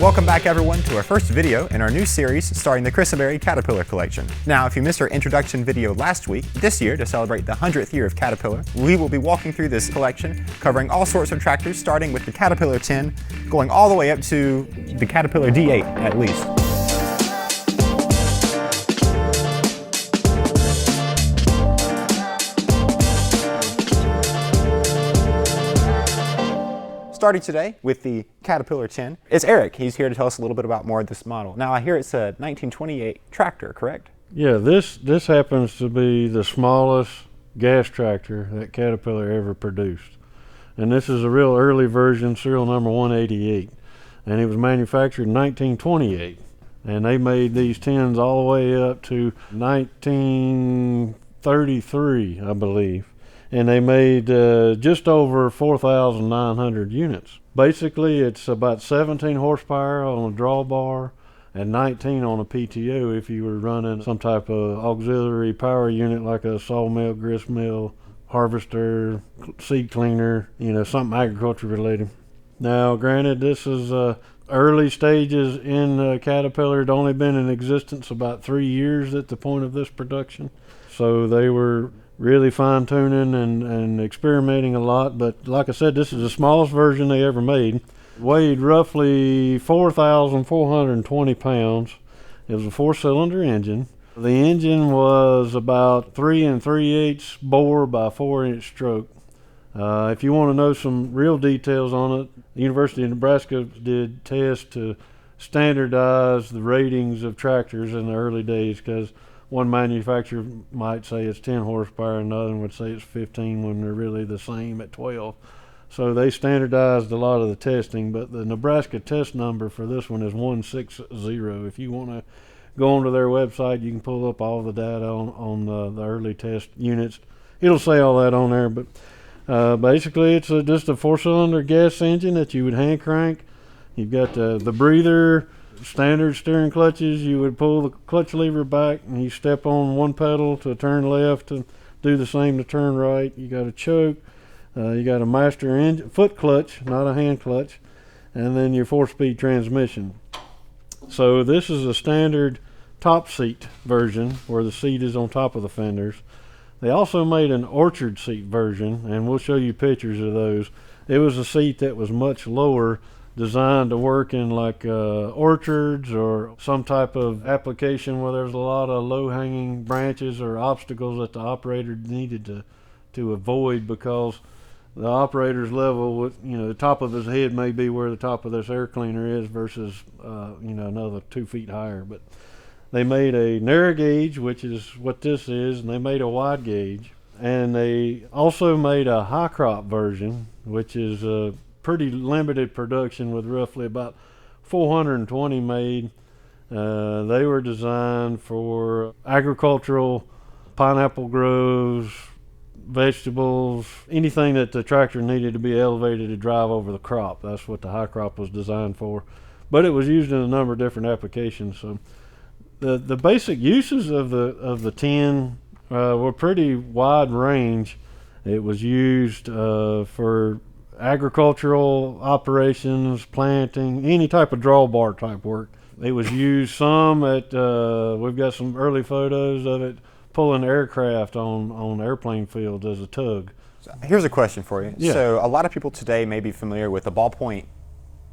Welcome back everyone to our first video in our new series starring the Chrysoberry Caterpillar collection. Now, if you missed our introduction video last week, this year to celebrate the 100th year of Caterpillar, we will be walking through this collection, covering all sorts of tractors, starting with the Caterpillar 10, going all the way up to the Caterpillar D8 at least. Starting today with the Caterpillar 10, it's Eric. He's here to tell us a little bit about more of this model. Now, I hear it's a 1928 tractor, correct? Yeah, this happens to be the smallest gas tractor that Caterpillar ever produced. And this is a real early version, serial number 188. And it was manufactured in 1928. And they made these 10s all the way up to 1933, I believe. And they made just over 4,900 units. Basically, it's about 17 horsepower on a drawbar and 19 on a PTO if you were running some type of auxiliary power unit like a sawmill, grist mill, harvester, seed cleaner, something agriculture related. Now, granted, this is early stages in Caterpillar. It only been in existence about 3 years at the point of this production. So they were really fine-tuning and experimenting a lot, but like I said, this is the smallest version they ever made. Weighed roughly 4,420 pounds. It was a 4-cylinder engine. The engine was about 3 3/8 bore by 4-inch stroke. If you want to know some real details on it, the University of Nebraska did tests to standardize the ratings of tractors in the early days, because one manufacturer might say it's 10 horsepower, another would say it's 15 when they're really the same at 12. So they standardized a lot of the testing, but the Nebraska test number for this one is 160. If you want to go onto their website, you can pull up all the data on the early test units. It'll say all that on there, but basically it's just a 4-cylinder gas engine that you would hand crank. You've got the breather, standard steering clutches. You would pull the clutch lever back and you step on one pedal to turn left and do the same to turn right. You got a choke, you got a master engine foot clutch, not a hand clutch, and then your 4-speed transmission. So this is a standard top seat version where the seat is on top of the fenders. They also made an orchard seat version, and we'll show you pictures of those. It was a seat that was much lower, designed to work in like orchards or some type of application where there's a lot of low-hanging branches or obstacles that the operator needed to avoid, because the operator's level, the top of his head may be where the top of this air cleaner is versus another 2 feet higher. But they made a narrow gauge, which is what this is, and they made a wide gauge, and they also made a high crop version, which is pretty limited production with roughly about 420 made. They were designed for agricultural, pineapple groves, vegetables, anything that the tractor needed to be elevated to drive over the crop. That's what the high crop was designed for. But it was used in a number of different applications. So the basic uses of the 10 were pretty wide range. It was used for agricultural operations, planting, any type of drawbar type work. It was used some at, we've got some early photos of it pulling aircraft on airplane fields as a tug. So here's a question for you. Yeah. So a lot of people today may be familiar with a ballpoint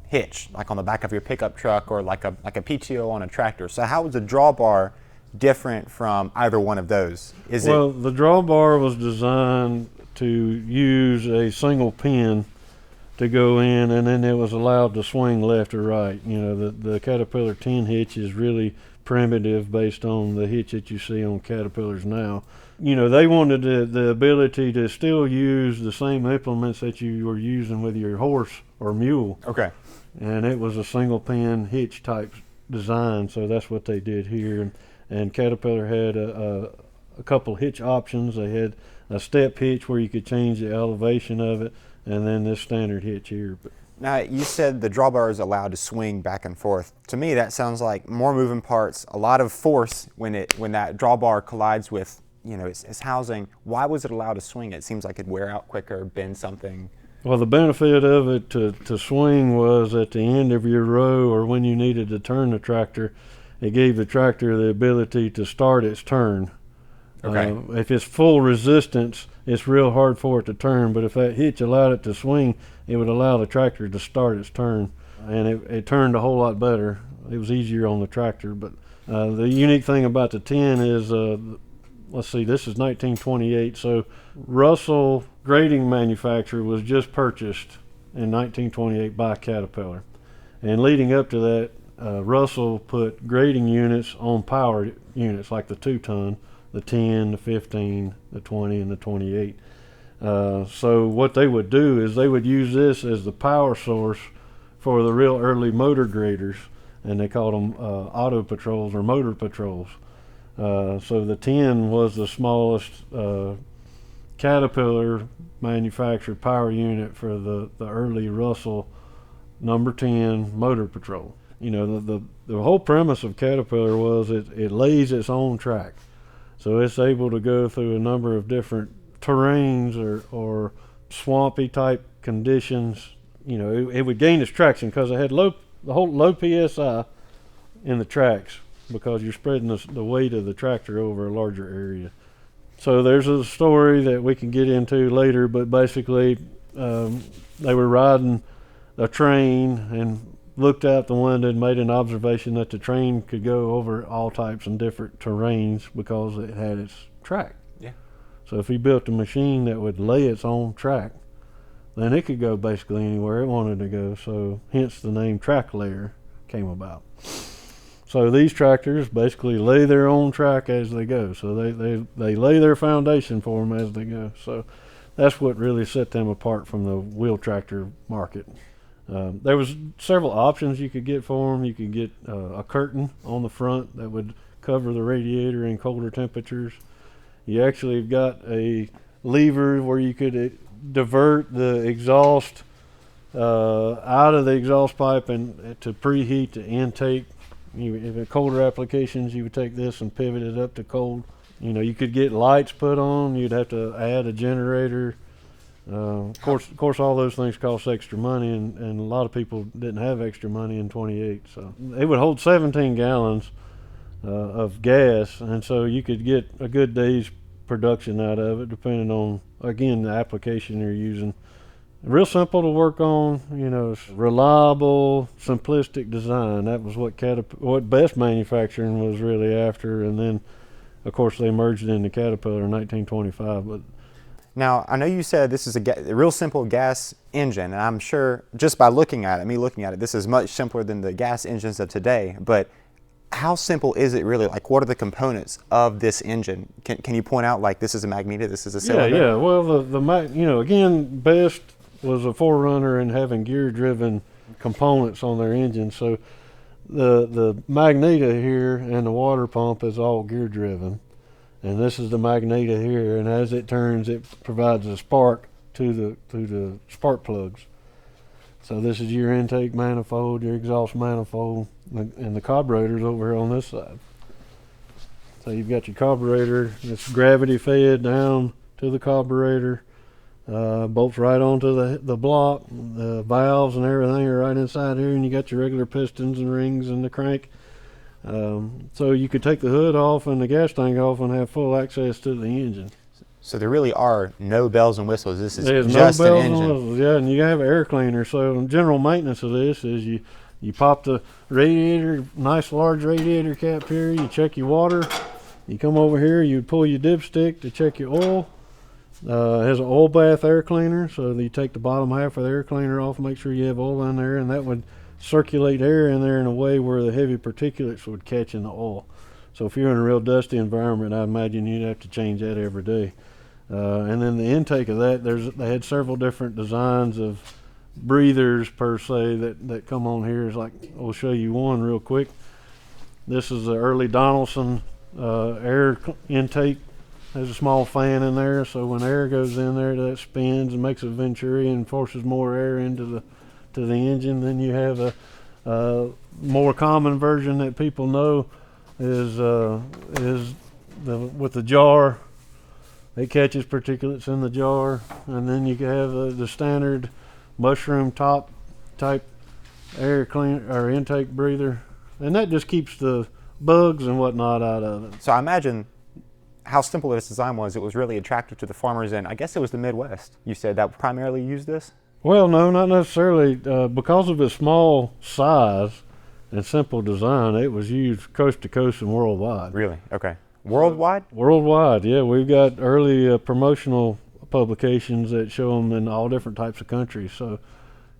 hitch, like on the back of your pickup truck or like a PTO on a tractor. So how is a drawbar different from either one of those? The drawbar was designed to use a single pin to go in, and then it was allowed to swing left or right. The Caterpillar 10 hitch is really primitive based on the hitch that you see on Caterpillars now. They wanted the ability to still use the same implements that you were using with your horse or mule. Okay. And it was a single pin hitch type design, so that's what they did here. And Caterpillar had a couple hitch options. They had a step hitch where you could change the elevation of it, and then this standard hitch here. Now, you said the drawbar is allowed to swing back and forth. To me, that sounds like more moving parts, a lot of force when that drawbar collides with its housing. Why was it allowed to swing? It seems like it'd wear out quicker, bend something. Well, the benefit of it to swing was at the end of your row, or when you needed to turn the tractor, it gave the tractor the ability to start its turn. Okay. If it's full resistance, it's real hard for it to turn, but if that hitch allowed it to swing, it would allow the tractor to start its turn, and it turned a whole lot better. It was easier on the tractor, but the unique thing about the 10 is, let's see, this is 1928, so Russell Grading Manufacturer was just purchased in 1928 by Caterpillar, and leading up to that, Russell put grading units on power units like the 2-ton, the 10, the 15, the 20, and the 28. So what they would do is they would use this as the power source for the real early motor graders, and they called them auto patrols or motor patrols. So the 10 was the smallest Caterpillar manufactured power unit for the early Russell number 10 motor patrol. You know, the whole premise of Caterpillar was it lays its own track. So it's able to go through a number of different terrains or swampy type conditions. You know, it would gain its traction because it had low PSI in the tracks, because you're spreading the weight of the tractor over a larger area. So there's a story that we can get into later, but basically they were riding a train and looked out the window and made an observation that the train could go over all types and different terrains because it had its track. Yeah. So if he built a machine that would lay its own track, then it could go basically anywhere it wanted to go. So hence the name track layer came about. So these tractors basically lay their own track as they go. So they lay their foundation for them as they go. So that's what really set them apart from the wheel tractor market. There was several options you could get for them. You could get a curtain on the front that would cover the radiator in colder temperatures. You actually got a lever where you could divert the exhaust out of the exhaust pipe and to preheat the intake. If in colder applications, you would take this and pivot it up to cold. You know, you could get lights put on. You'd have to add a generator. Of course, all those things cost extra money, and a lot of people didn't have extra money in 28. So it would hold 17 gallons of gas, and so you could get a good day's production out of it, depending on, again, the application you're using. Real simple to work on, you know, reliable, simplistic design. That was what Best Manufacturing was really after, and then, of course, they merged into Caterpillar in 1925. But now, I know you said this is a real simple gas engine, and I'm sure just by looking at it, this is much simpler than the gas engines of today, but how simple is it really? Like, what are the components of this engine? Can you point out, like, this is a magneto, this is a cylinder? Yeah. Well, again, Best was a forerunner in having gear-driven components on their engine, so the magneto here and the water pump is all gear-driven. And this is the magneto here, and as it turns, it provides a spark to the spark plugs. So this is your intake manifold, your exhaust manifold, and the carburetor's over here on this side. So you've got your carburetor, it's gravity fed down to the carburetor, bolts right onto the block, the valves and everything are right inside here, and you got your regular pistons and rings and the crank. So you could take the hood off and the gas tank off and have full access to the engine. So there really are no bells and whistles. This is There's just no bells an engine. and whistles, yeah, and you have an air cleaner. So general maintenance of this is you pop the radiator, nice large radiator cap here, you check your water, you come over here, you pull your dipstick to check your oil. It has an oil bath air cleaner, so you take the bottom half of the air cleaner off, make sure you have oil in there, and that would circulate air in there in a way where the heavy particulates would catch in the oil. So if you're in a real dusty environment, I imagine you'd have to change that every day. And then the intake of that, they had several different designs of breathers per se that come on here. It's like, we'll show you one real quick. This is the early Donaldson air intake. There's a small fan in there, so when air goes in there, that spins and makes a venturi and forces more air into the engine. Then you have a more common version that people know is with the jar. It catches particulates in the jar, and then you can have the standard mushroom top type air cleaner or intake breather, and that just keeps the bugs and whatnot out of it. So I imagine how simple this design was. It was really attractive to the farmers in, I guess it was the Midwest. You said that primarily used this? Well, no, not necessarily. Because of its small size and simple design, it was used coast to coast and worldwide. Really? Okay. Worldwide? Worldwide, yeah. We've got early promotional publications that show them in all different types of countries. So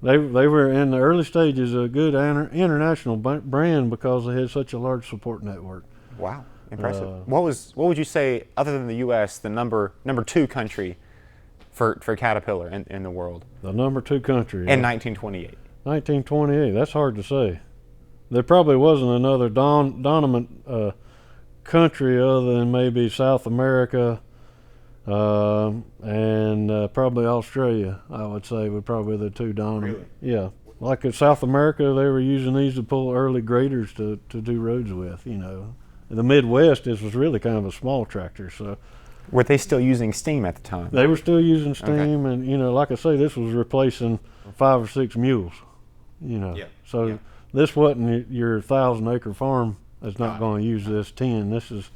they were in the early stages a good international brand because they had such a large support network. Wow, impressive. What would you say, other than the U.S., the number 2 country for Caterpillar in the world? The number 2 country. In 1928. 1928. That's hard to say. There probably wasn't another dominant country other than maybe South America and probably Australia, I would say, would probably be the 2 dominant. Really? Yeah. Like in South America, they were using these to pull early graders to do roads with, you know. In the Midwest, this was really kind of a small tractor, so. Were they still using steam at the time? They were still using steam, okay. And, you know, like I say, this was replacing 5 or 6 mules, you know. Yeah. So yeah. This wasn't your 1,000-acre farm that's not going to use this 10. This is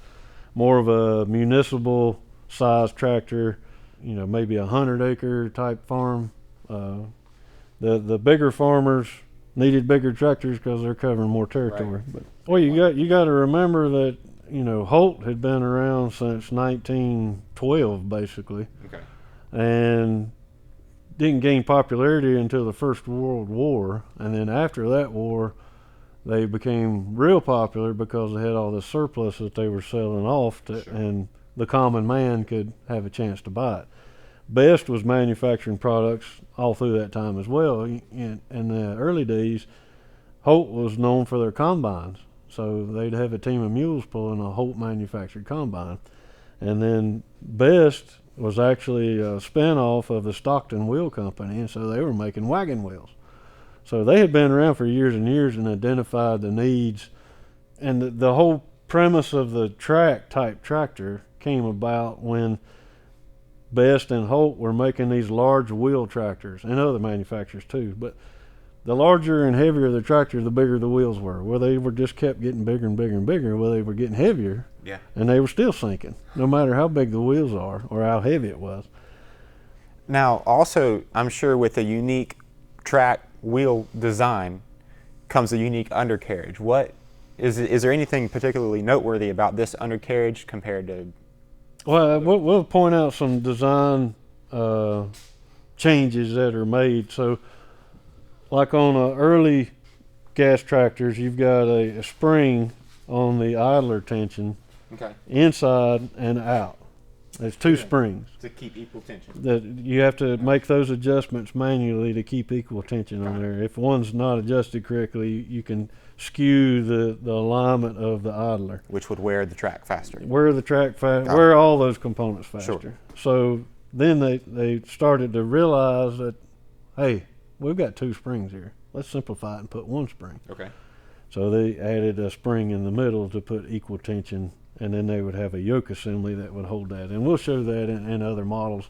more of a municipal size tractor, you know, maybe a 100-acre type farm. The bigger farmers needed bigger tractors because they're covering more territory. Right. But well, you got to remember that, you know, Holt had been around since 1912 basically, Okay. and didn't gain popularity until the First World War, and then after that war they became real popular because they had all this surplus that they were selling off to, Sure. and the common man could have a chance to buy it. Best was manufacturing products all through that time as well. In the early days, Holt was known for their combines, so they'd have a team of mules pulling a Holt manufactured combine. And then Best was actually a spin-off of the Stockton Wheel Company, and so they were making wagon wheels. So they had been around for years and years and identified the needs, and the whole premise of the track type tractor came about when Best and Holt were making these large wheel tractors, and other manufacturers too, but the larger and heavier the tractor, the bigger the wheels were. Well, they were just kept getting bigger and bigger and bigger. Well, they were getting heavier, Yeah. and they were still sinking, no matter how big the wheels are or how heavy it was. Now, also, I'm sure with a unique track wheel design comes a unique undercarriage. What is there anything particularly noteworthy about this undercarriage compared to? Well, we'll point out some design changes that are made. So, like on early gas tractors, you've got a spring on the idler tension, Okay. inside and out. There's 2 springs. To keep equal tension. That you have to make those adjustments manually to keep equal tension on there. If one's not adjusted correctly, you can skew the alignment of the idler. Which would wear the track faster. Wear the track wear all those components faster. Sure. So then they started to realize that, hey, we've got 2 springs here. Let's simplify it and put 1 spring. Okay. So they added a spring in the middle to put equal tension, and then they would have a yoke assembly that would hold that. And we'll show that in other models.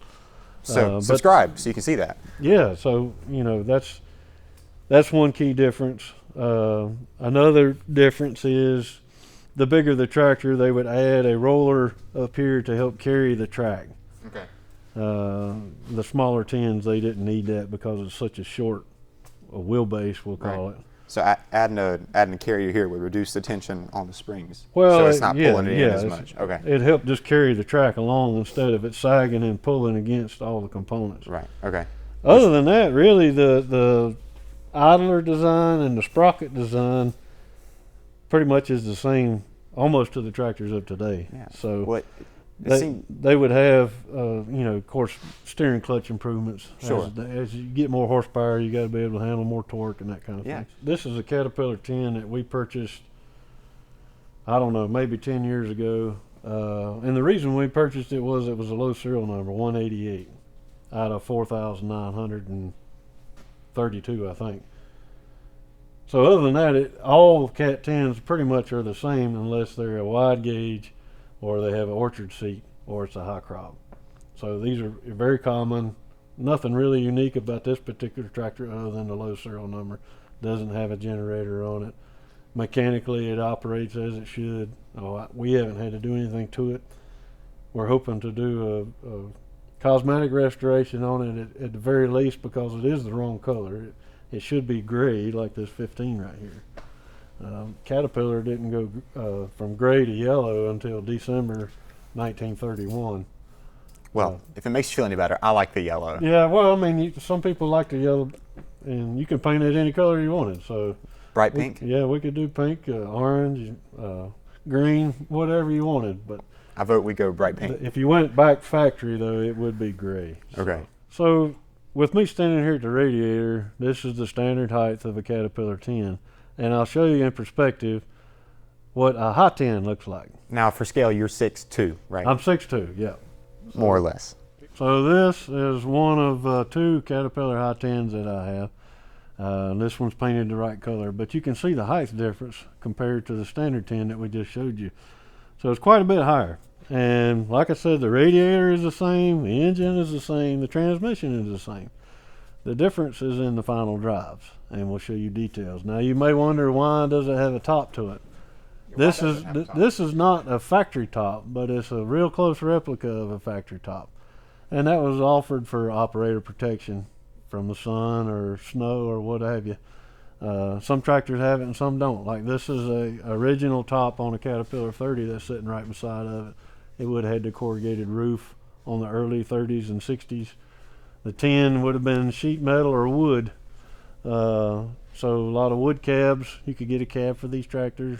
So subscribe so you can see that. Yeah, so, you know, that's one key difference. Another difference is the bigger the tractor, they would add a roller up here to help carry the track. Okay. The smaller 10s, they didn't need that because it's such a short wheelbase, we'll call it. So adding a carrier here would reduce the tension on the springs. Well, so it's not pulling it in as much. Okay. It helped just carry the track along instead of it sagging and pulling against all the components. Right. Okay. Other than that, really, the idler design and the sprocket design pretty much is the same almost to the tractors of today. Yeah. So What? they would have, you know, of course, steering clutch improvements. Sure. As you get more horsepower, you got to be able to handle more torque and that kind of thing. This is a Caterpillar 10 that we purchased, I don't know, maybe 10 years ago. And the reason we purchased it was a low serial number, 188, out of 4,932, I think. So other than that, all Cat 10s pretty much are the same unless they're a wide gauge, or they have an orchard seat, or it's a high crop. So these are very common. Nothing really unique about this particular tractor other than the low serial number. Doesn't have a generator on it. Mechanically, it operates as it should. We haven't had to do anything to it. We're hoping to do a cosmetic restoration on it at the very least, because it is the wrong color. It should be gray like this 15 right here. Caterpillar didn't go from gray to yellow until December 1931. Well, if it makes you feel any better, I like the yellow. Yeah, well, I mean, some people like the yellow, and you can paint it any color you wanted. So bright pink? Yeah, we could do pink, orange, green, whatever you wanted. But I vote we go bright pink. If you went back factory, though, it would be gray. Okay. So with me standing here at the radiator, this is the standard height of a Caterpillar 10. And I'll show you in perspective what a high 10 looks like. Now, for scale, you're 6'2", right? I'm 6'2", yeah. More or less. So this is one of 2 Caterpillar high 10s that I have. This one's painted the right color, but you can see the height difference compared to the standard 10 that we just showed you. So it's quite a bit higher. And like I said, the radiator is the same, the engine is the same, the transmission is the same. The difference is in the final drives, and we'll show you details. Now you may wonder, why does it have a top to it? This is not a factory top, but it's a real close replica of a factory top. And that was offered for operator protection from the sun or snow or what have you. Some tractors have it and some don't. Like this is a original top on a Caterpillar 30 that's sitting right beside of it. It would have had the corrugated roof on the early 30s and 60s. The 10 would have been sheet metal or wood. So a lot of wood cabs. You could get a cab for these tractors.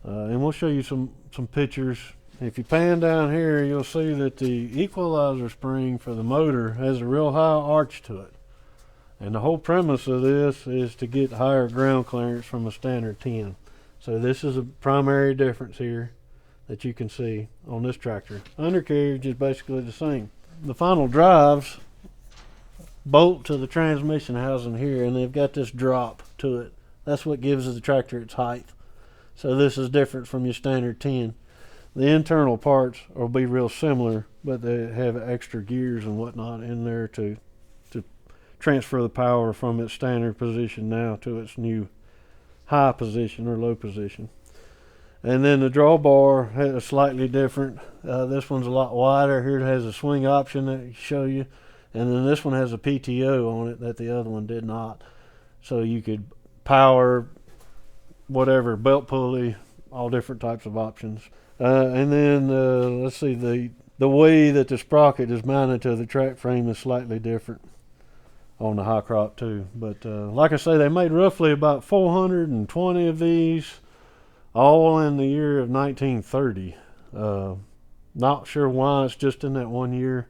And we'll show you some pictures. If you pan down here, you'll see that the equalizer spring for the motor has a real high arch to it. And the whole premise of this is to get higher ground clearance from a standard 10. So this is a primary difference here that you can see on this tractor. Undercarriage is basically the same. The final drives bolt to the transmission housing here, and they've got this drop to it. That's what gives the tractor its height. So this is different from your standard 10. The internal parts will be real similar, but they have extra gears and whatnot in there to transfer the power from its standard position now to its new high position or low position. And then the drawbar is slightly different. This one's a lot wider. Here it has a swing option that I show you. And then this one has a PTO on it that the other one did not. So you could power whatever, belt pulley, all different types of options. And then let's see, the way that the sprocket is mounted to the track frame is slightly different on the high crop too. But like I say, they made roughly about 420 of these, all in the year of 1930. Not sure why it's just in that 1 year.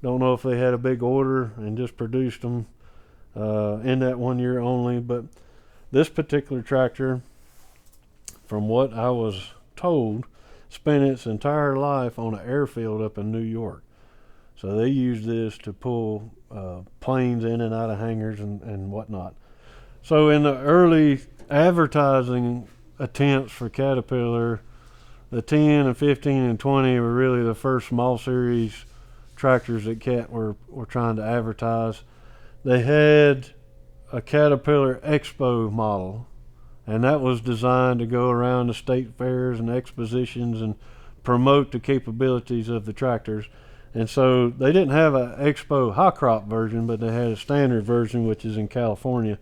Don't know if they had a big order and just produced them in that 1 year only. But this particular tractor, from what I was told, spent its entire life on an airfield up in New York. So they used this to pull planes in and out of hangars and whatnot. So in the early advertising attempts for Caterpillar, the 10 and 15 and 20 were really the first small series tractors that Cat were trying to advertise. They had a Caterpillar Expo model, and that was designed to go around the state fairs and expositions and promote the capabilities of the tractors. And so they didn't have an Expo high crop version, but they had a standard version, which is in California.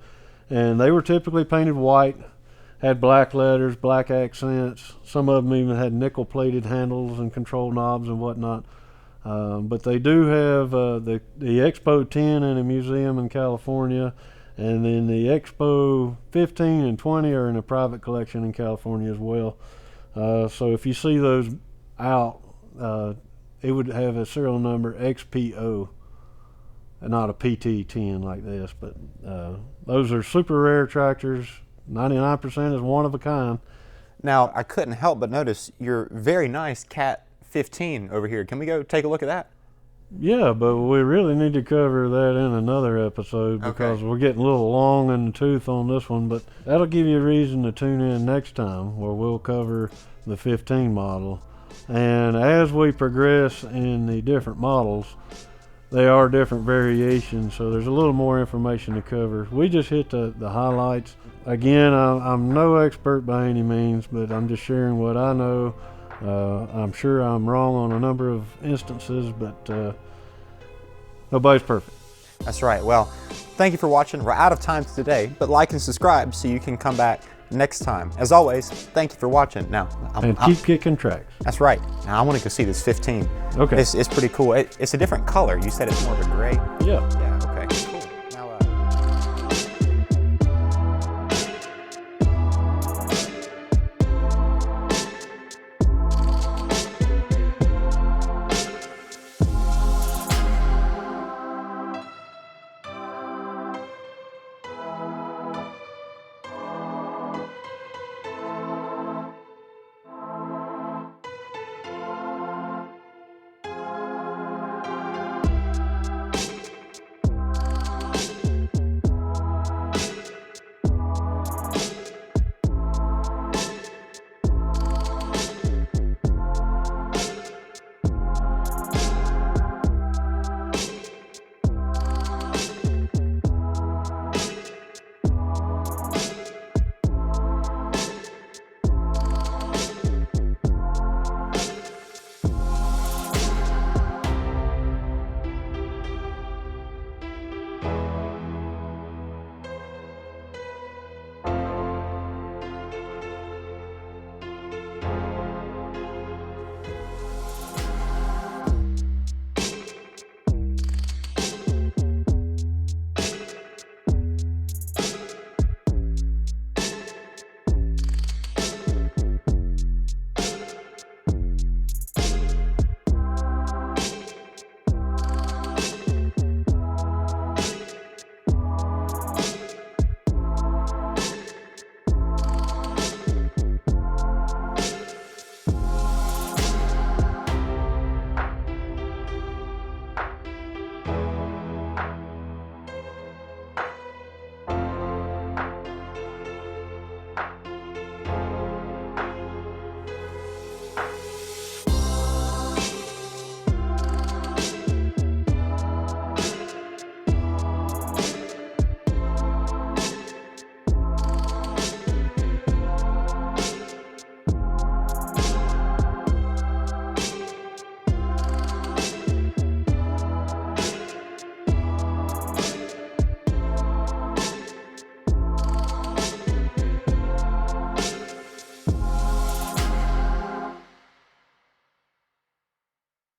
And they were typically painted white, had black letters, black accents. Some of them even had nickel plated handles and control knobs and whatnot. But they do have the Expo 10 in a museum in California, and then the Expo 15 and 20 are in a private collection in California as well. So if you see those out, it would have a serial number XPO, and not a PT10 like this. But those are super rare tractors. 99% is one of a kind. Now, I couldn't help but notice your very nice Cat 15 over here. Can we go take a look at that? Yeah, but we really need to cover that in another episode because we're getting a little long in the tooth on this one. But that'll give you a reason to tune in next time, where we'll cover the 15 model And as we progress in the different models, they are different variations, so there's a little more information to cover. We just hit the highlights. Again, I'm no expert by any means, but I'm just sharing what I know. I'm sure I'm wrong on a number of instances, but nobody's perfect. That's right. Well, thank you for watching. We're out of time today, but like and subscribe so you can come back next time. As always, thank you for watching. Now, keep kicking tracks. That's right. Now I want to go see this 15. Okay. It's pretty cool. It's a different color. You said it's more of a gray. Yeah.